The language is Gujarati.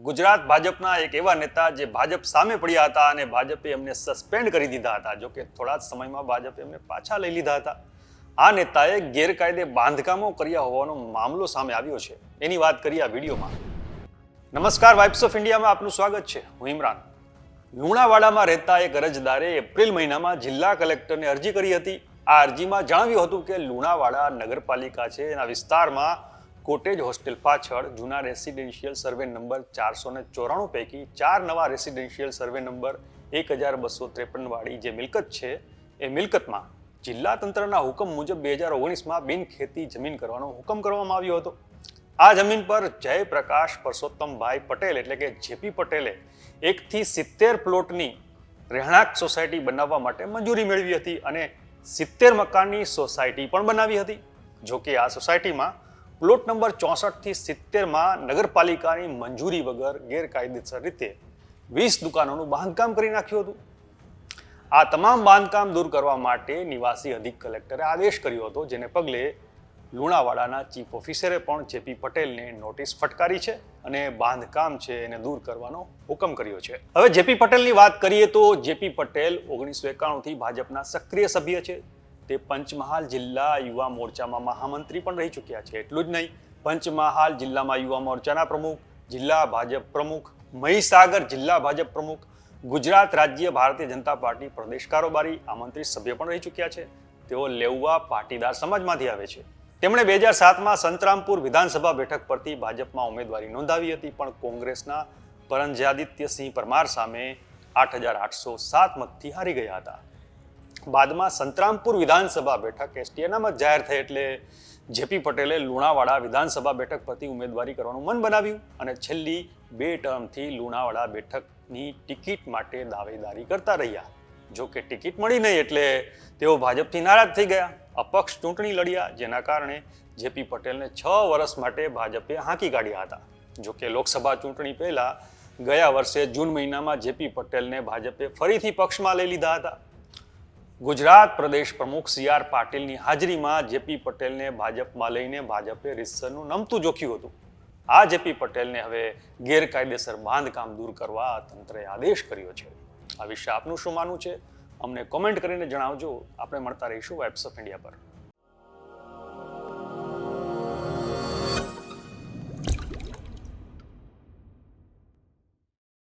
ગુજરાત ભાજપના એક એવા નેતા જે ભાજપ સામે પડ્યા હતા અને ભાજપે એમને સસ્પેન્ડ કરી દીધા હતા. જો કે થોડા જ સમયમાં ભાજપે એમને પાછા લઈ લીધા હતા. આ નેતાએ ગેરકાયદે બાંધકામો કર્યા હોવાનો મામલો સામે આવ્યો છે. એની વાત કરીએ આ વિડીયોમાં. નમસ્કાર, વાઇબ્સ ઓફ ઇન્ડિયામાં આપનું સ્વાગત છે. હું ઇમરાન. લુણાવાડામાં રહેતા એક અરજદારે એપ્રિલ મહિનામાં જિલ્લા કલેક્ટરને અરજી કરી હતી. આ અરજીમાં જણાવ્યું હતું કે લુણાવાડા નગરપાલિકા છે એના વિસ્તારમાં કોટેજ હોસ્ટેલ પાછળ જૂના રેસિડેન્શિયલ સર્વે નંબર 494 પૈકી 4 નવા રેસિડેન્શિયલ સર્વે નંબર 1253 વાળી જે મિલકત છે એ મિલકતમાં જિલ્લા તંત્રના હુકમ મુજબ 2019માં બિનખેતી જમીન કરવાનો હુકમ કરવામાં આવ્યો હતો. આ જમીન પર જયપ્રકાશ પરસોત્તમભાઈ પટેલ એટલે કે જેપી પટેલે 1 થી 70 પ્લોટની રહેણાંક સોસાયટી બનાવવા માટે મંજૂરી મેળવી હતી અને 70 મકાનની સોસાયટી પણ બનાવી હતી. જો કે આ સોસાયટીમાં પ્લોટ નંબર 64 થી 70માં નગરપાલિકાની મંજૂરી વગર ગેરકાયદેસર રીતે 20 દુકાનોનું બાંધકામ કરી નાખ્યું હતું. આ તમામ બાંધકામ દૂર કરવા માટે નિવાસી અધિક કલેક્ટરે આદેશ કર્યો હતો, જેને પગલે લુણાવાડાના ચીફ ઓફિસરે પણ જેપી પટેલને નોટિસ ફટકારી છે અને બાંધકામ છે એને દૂર કરવાનો હુકમ કર્યો છે. હવે જેપી પટેલની વાત કરીએ તો જેપી પટેલ 1991 થી ભાજપના સક્રિય સભ્ય છે. તે પંચમહાલ જિલ્લા યુવા મોરચામાં મહામંત્રી પણ રહી ચૂક્યા છે. એટલું જ નહીં, પંચમહાલ જિલ્લામાં યુવા મોરચાના પ્રમુખ, જિલ્લા ભાજપ પ્રમુખ, મહીસાગર જિલ્લા ભાજપ પ્રમુખ, ગુજરાત રાજ્ય ભારતીય જનતા પાર્ટી પ્રદેશ કારોબારી આમંત્રિત સભ્ય પણ રહી ચૂક્યા છે. તેઓ લેઉવા પાટીદાર સમાજમાંથી આવે છે. તેમણે 2007માં સંતરામપુર વિધાનસભા બેઠક પરથી ભાજપમાં ઉમેદવારી નોંધાવી હતી, પણ કોંગ્રેસના પરંજ્યાદિત્યસિંહ પરમાર સામે 8807 મતથી હારી ગયા હતા. બાદમાં સંતરામપુર વિધાનસભા બેઠક એસટી અનામત જાહેર થઈ એટલે જેપી પટેલે લુણાવાડા વિધાનસભા બેઠક પરથી ઉમેદવારી કરવાનું મન બનાવ્યું અને છેલ્લી 2 ટર્મથી લુણાવાડા બેઠકની ટિકિટ માટે દાવેદારી કરતા રહ્યા. જો કે ટિકિટ મળી નહીં એટલે તેઓ ભાજપથી નારાજ થઈ ગયા. અપક્ષ ચૂંટણી લડ્યા, જેના કારણે જેપી પટેલને 6 વર્ષ માટે ભાજપે હાંકી કાઢ્યા હતા. જો કે લોકસભા ચૂંટણી પહેલા ગયા વર્ષે જૂન મહિનામાં જેપી પટેલને ભાજપે ફરીથી પક્ષમાં લઈ લીધા હતા. ગુજરાત પ્રદેશ પ્રમુખ સી.આર. પાટીલની હાજરીમાં જેપી પટેલને ભાજપમાં લઈને ભાજપે રીતસરનું નમતું જોખ્યું હતું. આ જેપી પટેલને હવે ગેરકાયદેસર બાંધકામ દૂર કરવા તંત્રએ આદેશ કર્યો છે. આ વિશે આપનું શું માનવું છે? અમને કોમેન્ટ કરીને જણાવજો. આપણે મળતા રહીશું વાઇબ્સ ઓફ ઇન્ડિયા પર.